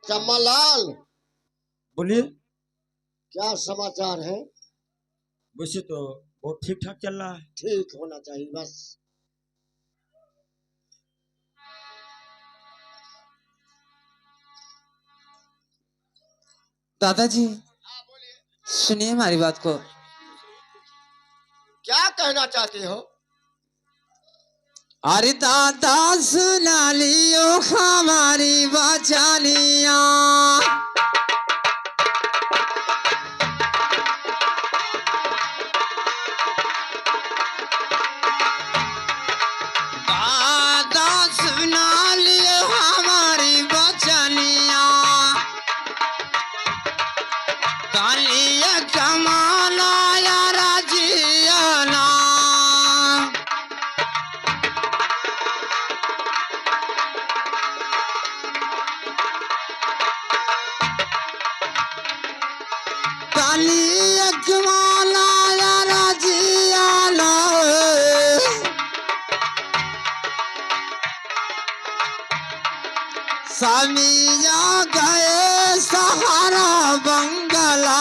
चम्मालाल, बोलिए। क्या समाचार है? वैसे तो बहुत ठीक ठाक चल रहा है। ठीक होना चाहिए बस। दादाजी सुनिए हमारी बात को। क्या कहना चाहते हो? अरे दादा सुना लियो हमारी बचानिया। दादा सुना लियो हमारी बचानिया। कालिया कमाना या राजियाना। कालिया कमाना या राजियाना। समिया गए सहारा बंगला।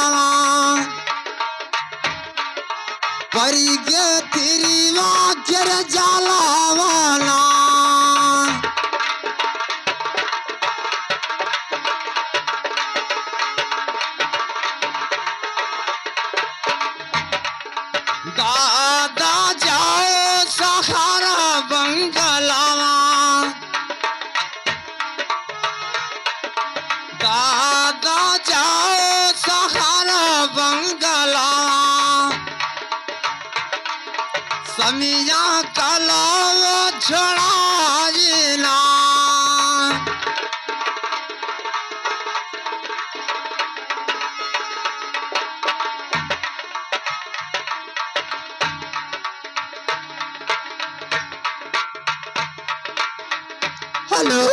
परी के तिरिवा कर जाला वाला। दादा जाओ सहारा बंगला। दादा जाओ सहारा बंगला। समिया कलाव छोड़ाइना। हेलो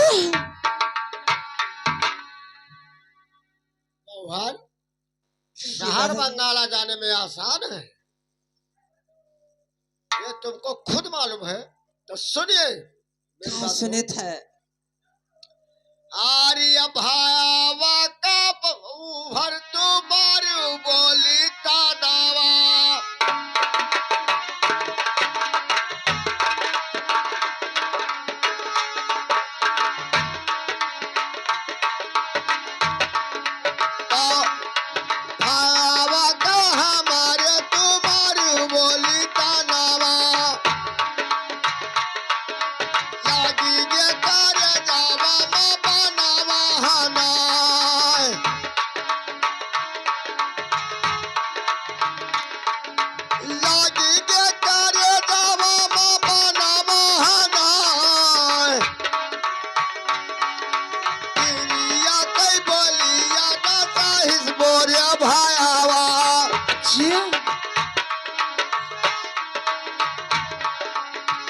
मोहन, शहर बंगाला जाने में आसान है, ये तुमको खुद मालूम है। तो सुनिए मेरी क्या बात को। सुने थे? आर्य भावा का भर तो मारू बोली तानावा। भावा का हमारे तुम्हारू बोली तानावा। लागी गे कर जावा मा बनावा हनाय। लागी गे कर जावा मा बनावा हनाय। तिरिया कई बोलिया ना साहिस बोरिया भायावा।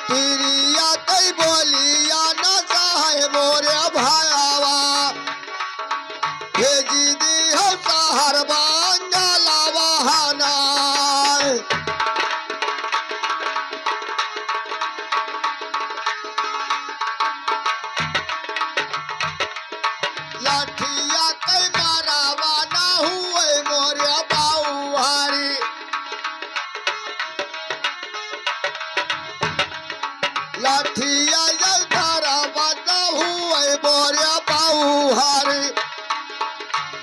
तिरिया कई बोलिया ना साहे बोरिया भायावा। भेजी दी हो सहर बंगला बहानाय। लाठिया कई मारावा ना हुए मोरिया बाउहारी। लाठिया ये मारावा ना हुए मोरिया बाउहारी।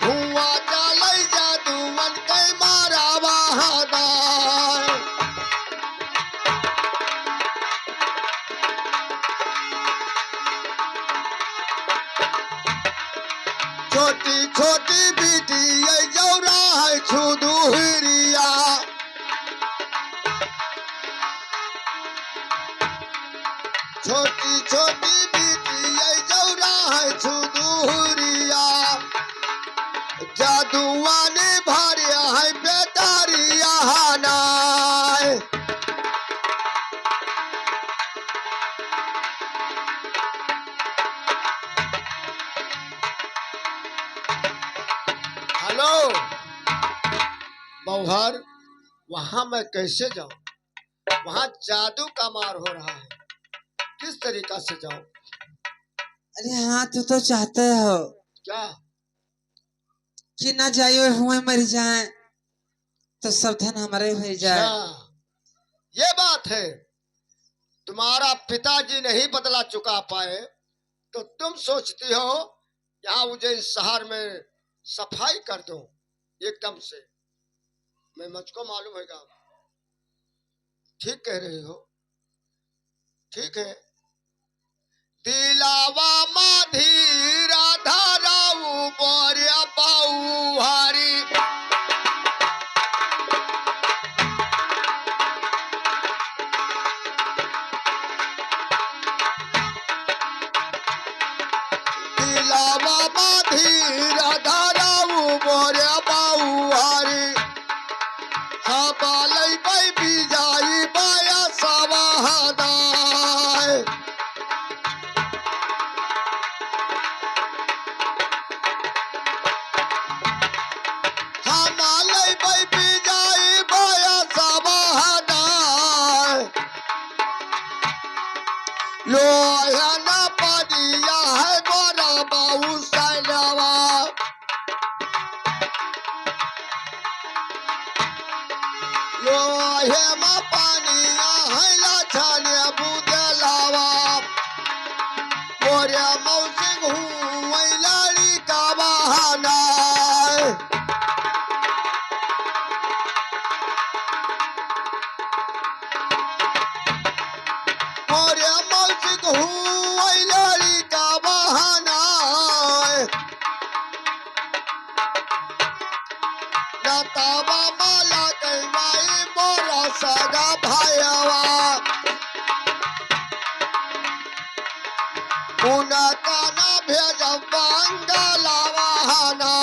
हुआ चलै जादूवन कई मारावा हनाय। छोटी छोटी बेटी ये जौरा है छुदू हिरिया। छोटी छोटी बेटी ये जौरा है छुदू हिरिया। जादुआ ने भारिया है बेटारिया हनाय। हेलो बौहर, वहां मैं कैसे जाऊं? वहां जादू का मार हो रहा है, किस तरीका से जाऊं? अरे हाँ तू तो चाहते हो क्या? कि ना जाइए हुए मर जाए तो सब धन हमारे हो जाए। अच्छा, ये बात है। तुम्हारा पिताजी नहीं बदला चुका पाए तो तुम सोचती हो यहाँ उज्जैन शहर में सफाई कर दूं एकदम से। मैं मुझको मालूम होगा। ठीक कह रही हो, ठीक है। दिलावा माधीरा धाराऊ बोरिया पाऊ हारी। दिलावा माधीरा धाराऊ बोरिया पाऊ हारी। बालई बाई बिजाई बाया सवाहदाय। हमालई बाई बिजाई बाया सवाहदाय। लोया ना पदिया है गोरा बाऊ सैलवा। लोहे मा पानिया है लाछानिया बुदलावा। मोरिया मौसी हुई लाड़ी का बहाना। मोरिया मौसी हुई लाड़ी का बहाना। नताबा माला कहवाई मोरा सगा भाईवा। उना काना भेज बंगाला बहाना।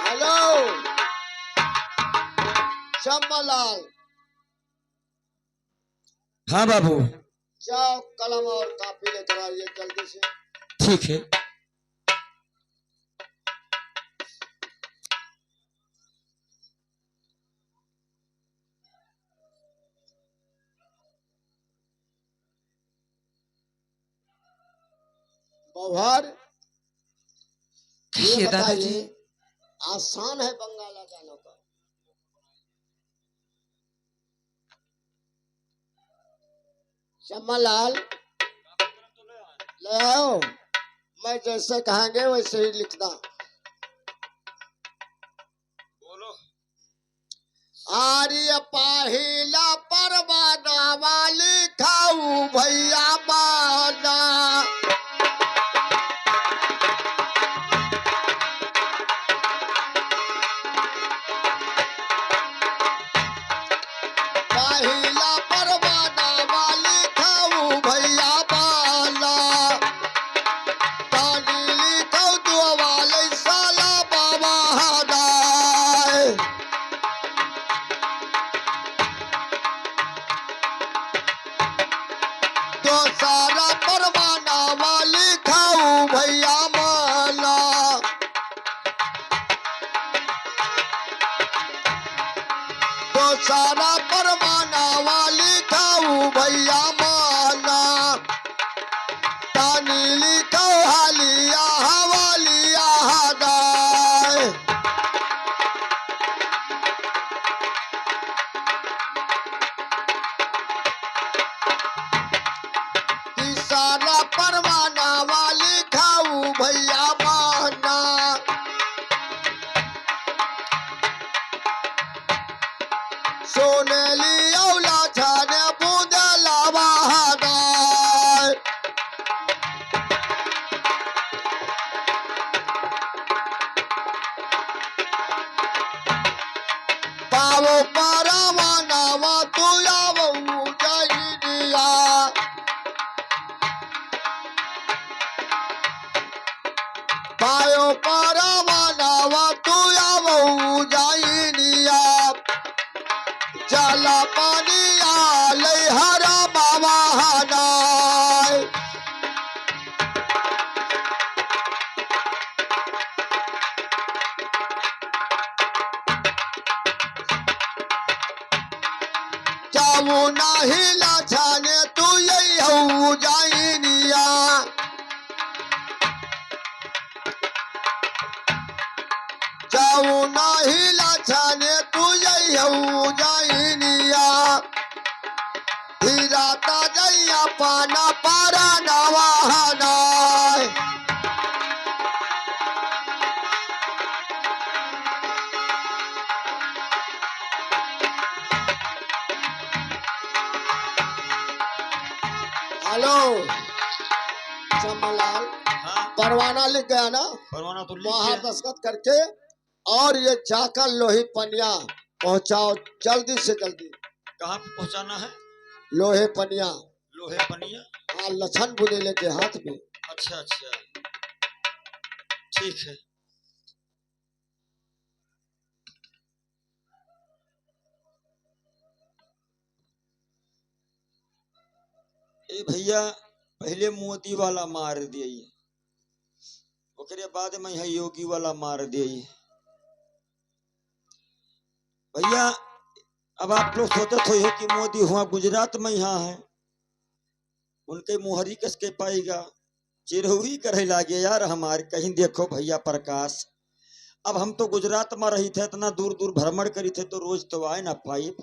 हेलो श्यामलाल, हाँ बाबू, जाओ कलम और कापी लेकर आइए जल्दी से। ठीक है। बौहर, कहिए ये दादाजी। बताइए, आसान है बंगाला जाना का? श्यामलाल ले आओ। मैं जैसे कहेंगे वैसे ही लिखना। बोलो। आर्य पाहिला परवाना वाली खाऊ भैया माना। पाहिला परवाना वाली खाऊ भैया माना। तानी लिखाऊ दो वाले साला बाबा हदाय। तो सारा परवाना वाली खाऊ भैया माना। तो सारा परवाना वाली खाऊ भैया माना। तानी लिखाऊ हालिया हवालिया हदाय। सारा परवाना वाली खाऊ भैया माना। सोनेली औला छाने बुदला बहादाय। पावो परवाना वा तू आवू जहिनिया। पायो परवाना वा तू आवू जहिनिया। चला पानिया ले हरा बाबा हदाय। जाऊ नाही लाछाने तू ये तू यही जाइनिया धीराता जइया पाना पारा नवाना हेलो चंबलाल हाँ परवाना लिख गया ना परवाना तो लिख वहां दिया। दस्तखत करके और ये जाकर लोही पनिया पहुंचाओ जल्दी से जल्दी। कहाँ पे पहुँचाना है? लोहे पनिया लोहे पनिया। हाँ लछन बुनेले के हाथ में। अच्छा अच्छा ठीक है। ए भैया पहले मोदी वाला मार दिए, ओकरे बाद में यहाँ योगी वाला मार दिए। भैया अब आप लोग सोचते हो कि मोदी हुआ गुजरात में यहाँ है, उनके मोहरी कस के पाएगा, चिरहुरी करे लागे यार हमारे। कहीं देखो भैया प्रकाश, अब हम तो गुजरात में रही थे, इतना दूर दूर भ्रमण करी थे तो रोज तो आए ना पाइप।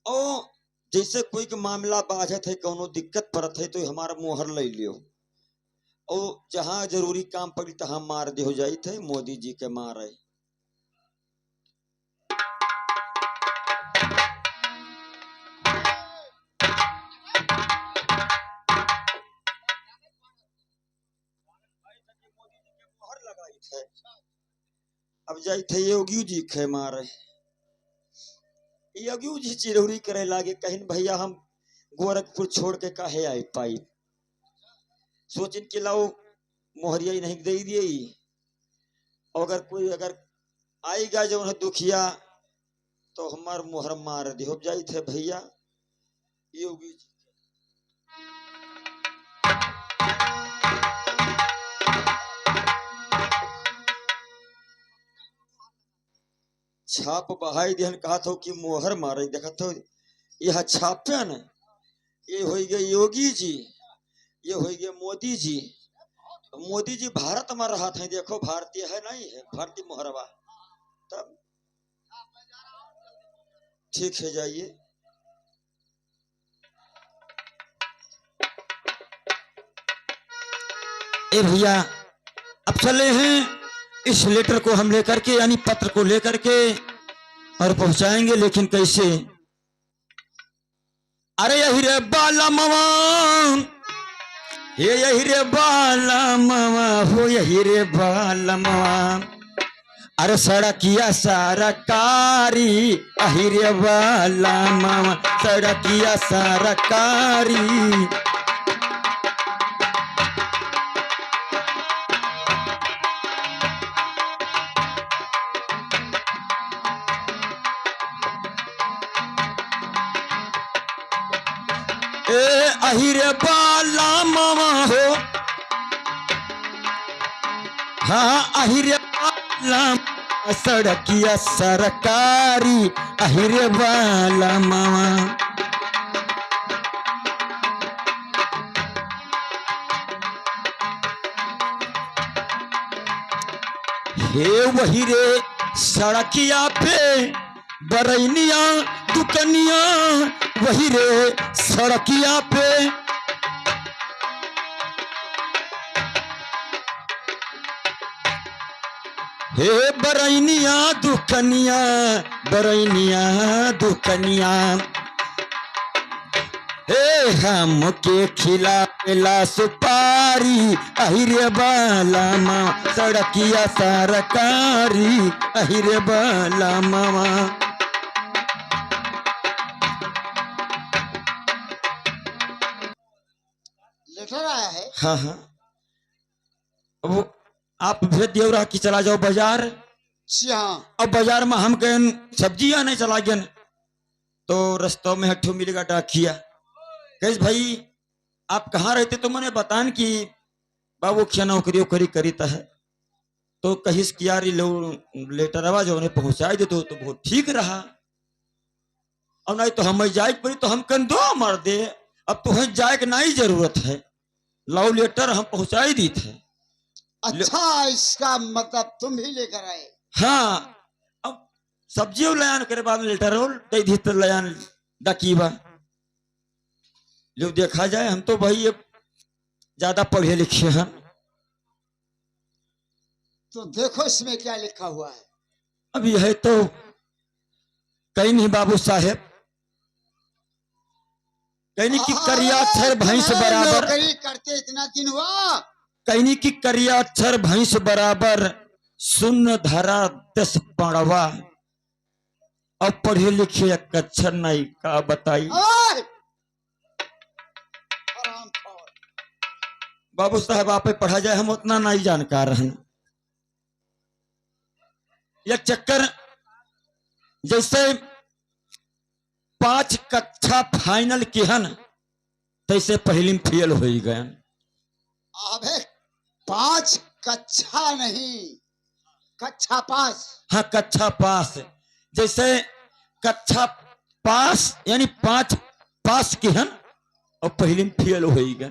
और जैसे कोई के मामला बाझे थे, कोनो दिक्कत पड़त है तो हमारा मोहर ले लियो, और जहाँ जरूरी काम पड़ी तहाँ मार दे हो जाई थे। मोदी जी के मारे मोहर लगाई थे। अब जाई थे योगी जी के मारे, योगी जी चिरौरी करे लागे। कहीं भैया हम गोरखपुर छोड़ के काहे आए पाई, सोचिन कि लाओ मोहरिया ही नहीं दे दिए। अगर कोई अगर आएगा जो है दुखिया तो हमार मोहर मार दे हो जाई थे भैया योगी जी। छाप बहाई दिहन, कहा था कि मोहर मारे, देखा तो यह छापे न, ये हो गए योगी जी, ये हो गए मोदी जी। मोदी जी भारत में रहा था, देखो भारतीय है नहीं है, भारतीय मोहरवा। तब ठीक है जाइए। ए भैया अब चले हैं, इस लेटर को हम लेकर के यानी पत्र को लेकर के और पहुंचाएंगे, लेकिन कैसे? अरे यही रे बाला मामा, ये यही रे बाला मामा हो, यही रे बाला मामा। अरे सड़किया सरकारी अही रे बाला मामा, सड़किया सरकारी। ए अहिरे बाला मामा हो, हाँ अहिरे बाला सड़किया सरकारी अहिरे बाला मामा। हे वही रे सड़किया पे बरैनिया दुकनिया, वही रे सड़किया पे हे बरैनिया दुकनिया, बरैनिया दुकनिया। हे हम के खिलावेला सुपारी अहिरे बाला मामा, सड़किया सरकारी अहिरे बाला मामा। लेटर आया है। हाँ हाँ, अब आप भेज दियो रहा कि चला जाओ बाजार। जी हाँ। अब बाजार में हम कहें सब्जियां नहीं चला गए, तो रस्तों में हट्ठू मिलेगा डाकिया। कहे भाई आप कहाँ रहते, तो मैंने बतान कि बाबू क्या नौकरी वोकरी करीता है, तो कहिस कि यार लेटर आवा जो उन्हें पहुंचा दे तो बहुत ठीक रहा। अब नहीं तो हमें जाए पड़ी तो हम कन दो मर दे, अब तो जाए के नहीं जरूरत है, लाओ लेटर हम पहुंचाई दी थे। अच्छा इसका मतलब तुम ही लेकर आए। हाँ अब सब्जी लयान करे बाद में लेटर रोल दे दी तो लयान डकीबा। जो देखा जाए हम तो भाई अब ज्यादा पढ़े लिखे हैं। तो देखो इसमें क्या लिखा हुआ है। अब यह तो कहीं नहीं बाबू साहेब, कहीं नहीं कि करिया अक्षर भैंस बराबर, नौकरी करते इतना दिन हुआ। कहीं नहीं कि करिया अक्षर भैंस बराबर, शून्य धारा 10 पड़वा। अब पढ़े लिखे एक अक्षर नहीं का बताई। बाबू साहब आप पढ़ा जाए हम उतना नहीं जानकार हैं। यह चक्कर जैसे 5 कक्षा फाइनल की हन तैसे पहली में फेल हो गए। अबे 5 कक्षा नहीं, कक्षा पास। हाँ कक्षा पास, जैसे कक्षा पास यानी 5 पास की हन और पहली में फेल हो गए।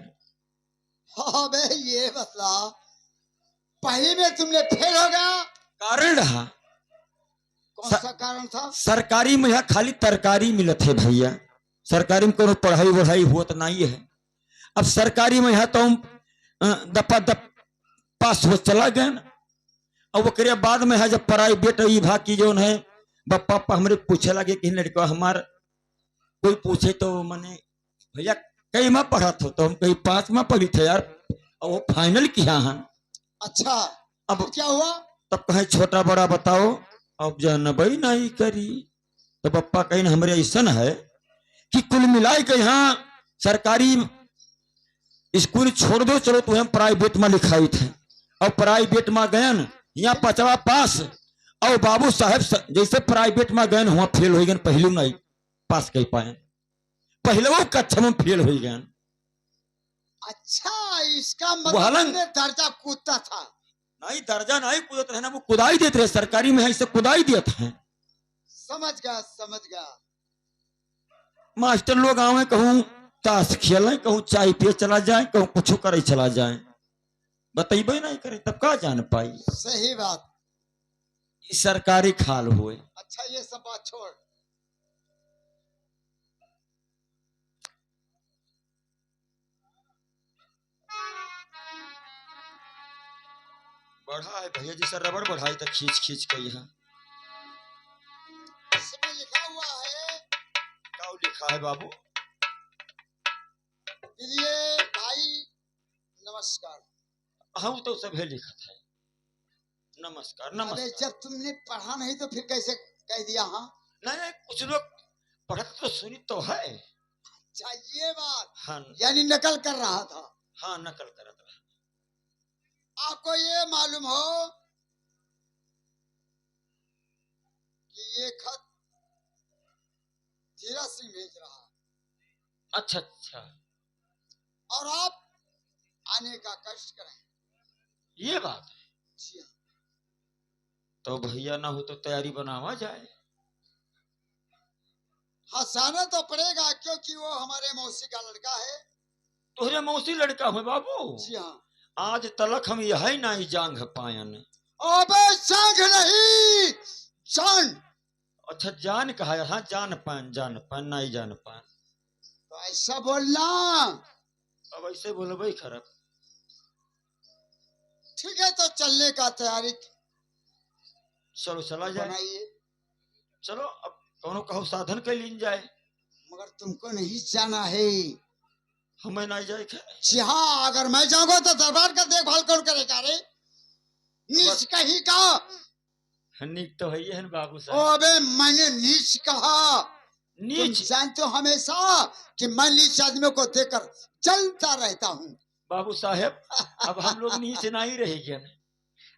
अबे ये बतला, पहली में तुमने फेल हो गया, कारण रहा कौन सा कारण था? सरकारी में यहाँ खाली तरकारी मिलत है भैया, सरकारी में कोनो पढ़ाई वढ़ाई होत नहीं है। अब सरकारी में यहाँ तो हम दपा दप पास हो चला गए। और वो करे बाद में है जब प्राइवेट विभाग की जो है पापा हमरे पूछे लगे कि लड़का हमार कोई पूछे तो मैंने भैया कई में पढ़ा था, तो हम कहीं 5 में पढ़ी थे यार, और वो फाइनल किया है। अच्छा अब क्या हुआ? तब कहे छोटा बड़ा बताओ, अब जानबई नहीं करी। तो पप्पा कहीं हमरे ऐसा है कि कुल मिलाई के यहाँ सरकारी स्कूल छोड़ दो, चलो तो हम प्राइवेट में लिखाई थे। और प्राइवेट में गए यहाँ 5वां पास, और बाबू साहब जैसे प्राइवेट में गए वहां फेल हो गए, पहले नहीं पास कर पाए, पहले वो कक्षा में फेल हो गए। अच्छा इसका मतलब दर्जा कूदता था? नहीं दर्जा नहीं कूदत रहे ना, वो कुदाई देते रहे, सरकारी में ऐसे कुदाई देते हैं। समझ गया समझ गया। मास्टर लोग आवे कहूँ ताश खेलें, कहूँ चाय पिए चला जाए, कहूँ कुछ करे चला जाए, बतेबे नहीं करे तब का जान पाई। सही बात। सरकारी खाल हुए। अच्छा ये सब बात छोड़, बढ़ा है भैया जी सर, रबड़ बढ़ाई तक खींच खींच के यहाँ इसमें लिखा हुआ है। क्या लिखा है बाबू? प्रिय भाई नमस्कार। हाँ तो सब है लिखा था, नमस्कार नमस्कार। अरे जब तुमने पढ़ा नहीं तो फिर कैसे कह दिया? हाँ नहीं कुछ लोग पढ़ते तो सुनी तो है। अच्छा ये बात। हाँ यानी नकल कर रहा था? हाँ नकल करता रहा। आपको ये मालूम हो कि ये खत धीरा सिंह भेज रहा है। अच्छा अच्छा, और आप आने का कष्ट करें। ये बात है। जी हाँ। तो भैया ना हो तो तैयारी बनावा जाए। हंसाना तो पड़ेगा क्योंकि वो हमारे मौसी का लड़का है। तुहरे मौसी लड़का हुए बाबू? जी हाँ। आज तलक हम यही नहीं जांग पायन। अबे जांग नहीं, जान। अच्छा जान कहा है? हाँ जान पान नहीं जान पान। तो ऐसा बोलना। अब ऐसे बोलबे खराब। ठीक है तो चलने का तैयारी चलो चला जाए। बनाइए। चलो अब कौनो कहो साधन के लिए जाए। मगर तुमको नहीं जाना है। हमें नहीं जाए खे। जी हाँ, अगर मैं जाऊंगा तो दरबार का देखभाल कौन करेगा रे? नीच कहीं का। नीच तो है ही बाबू ओ साहब। अबे मैंने नीच कहा। नीच तुम जानते हो हमेशा कि मैं नीच आदमियों को देखकर चलता रहता हूँ। बाबू साहेब अब हम लोग नीच नहीं रहेंगे,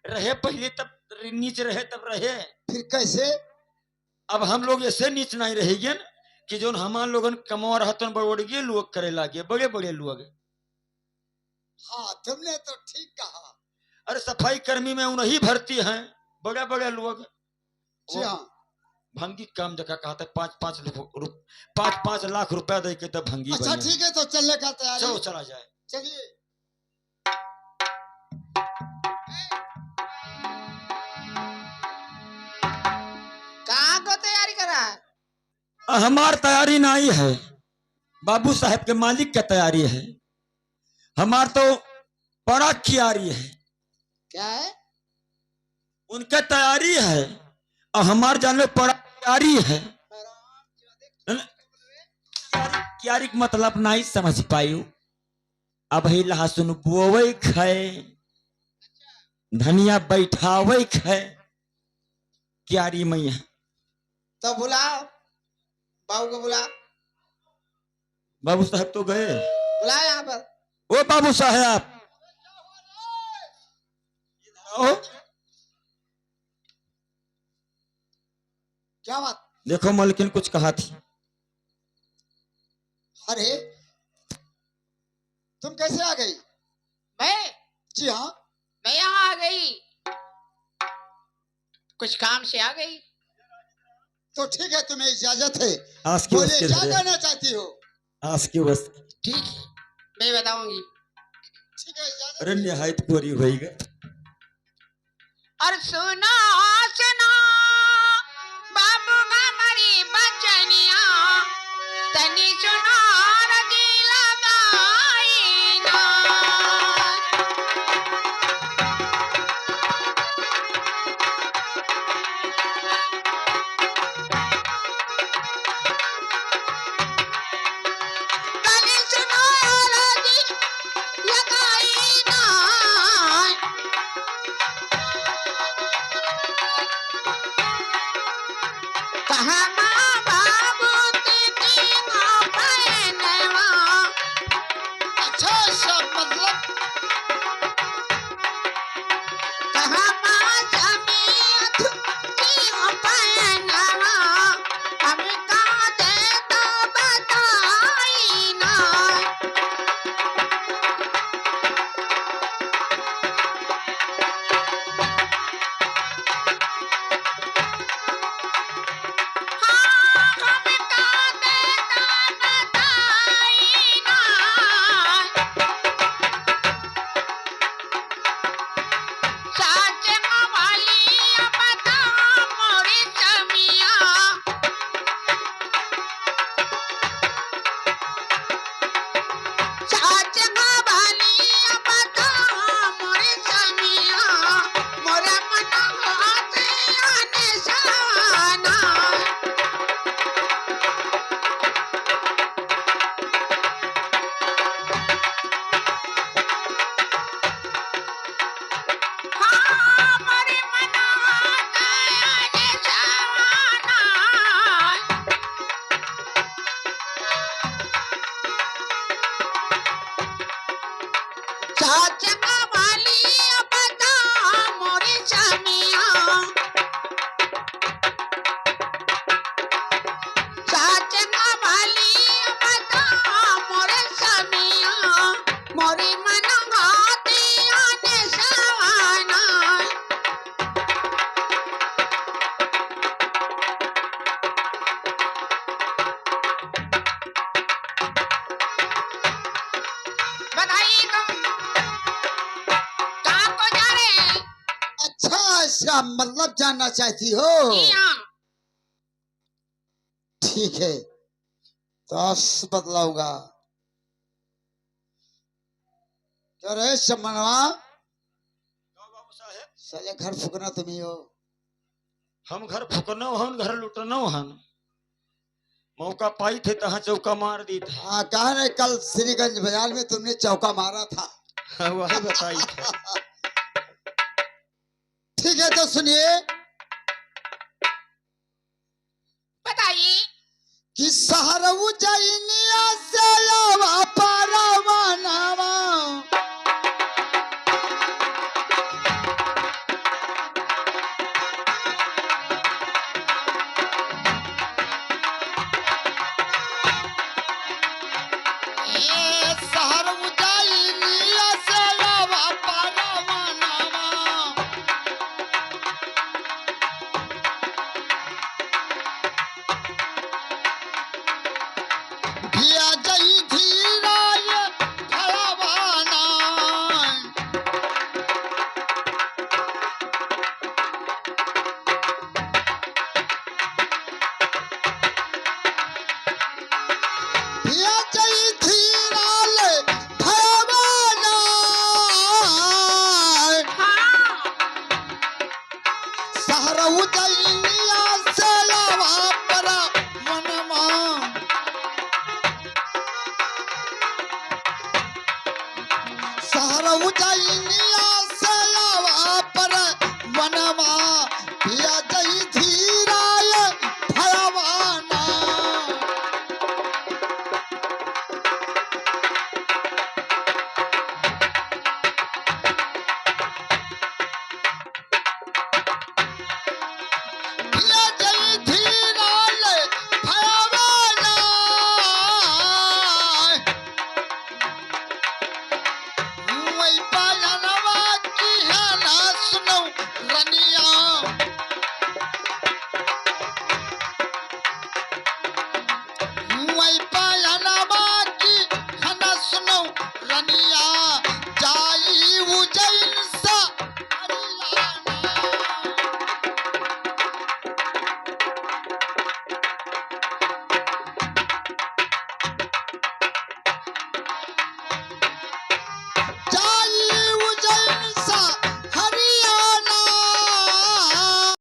रहे पहले तब नीच रहे तब रहे। फिर कैसे? अब हम लोग ऐसे नीच नहीं रहेंगे कि जो हमारे लोगन कमा रहतन बड़े लोग करे लागे, बड़े बड़े लोग। हाँ तुमने तो ठीक कहा। अरे सफाई कर्मी में उन्हीं भर्ती हैं बड़े बड़े लोग। जी हाँ। भंगी काम जगह कहते 5-5 लाख रुपया दे के तब भंगी। अच्छा ठीक है तो चलने का तैयारी। चलो चला जाए। चलिए। का हमार तैयारी नहीं है, बाबू साहब के मालिक का तैयारी है। हमार तो बड़ा कियारी है, क्या है? उनका तैयारी है और हमार जाने बड़ा कियारी है। कियारी का मतलब नहीं समझ पायू। अब ही लहसुन बोवे है, धनिया बैठावे है, कियारी मैया। तो बुलाओ, बाबू को बुला, बाबू साहब तो गए। बुला यहाँ पर। ओ बाबू साहब, ओ क्या बात? देखो मलकिन कुछ कहा थी। अरे तुम कैसे आ गई? मैं जी हाँ। मैं यहाँ आ गई, कुछ काम से आ गई। तो ठीक है, तुम्हें इजाजत है। आस की बोले वस्त क्या कहना चाहती हो? आस की वस्त। ठीक है, मैं बताऊंगी। ठीक है, इजाजत। अरे निहायत पूरी हुई गई। और सुना सुना बाबू का मरी बचनिया, तनी सुना रजी लगाई ना। तनी सुना रजी लगाई ना। कहाँ माँ बाबू तेरी माँ बहनवा। अच्छा अच्छा, मतलब कहाँ माँ जमीयत की बहनवा। हम कहाँ दे तो बताई ना। हाँ, हम कहाँ दे तो बताई ना। साच वाली बता मोरी समिया। साच वाली बता मोरी समिया। मोरा मन हाथ आने साना। हाँ, मोरे मन हाथ आने साना। साच वाली बता मोरी समिया। साच वाली बता मोरे समिया। मोरी मन हाथ आने साना। बताइए तुम कहाँ को जा रहे हैं? अच्छा, इसका मतलब जानना चाहती हो? जी हाँ। ठीक है, तो आज बतलाऊंगा। क्या रहे समनवा? बाबू साहब, साले घर फुकना तुम्ही हो। हम घर फुकनो हन, घर लुटनो हन। मौका पाई थे तहाँ चौका मार दी था। हाँ, कहा नहीं, कल श्रीगंज बाजार में तुमने चौका मारा था। वही बताई था। ठीक है, तो सुनिए बताइए। कि सहर उज्जैनिया से आवा परवानवा। ए सहर उज्जैनिया से आवा परवानवा। धिया जई धीराय फलवाना। ये जई धीराल भवाना हाँ सहर उजैनिया से लावा पर मनमा सहर उजैनिया से लावा पर मनमा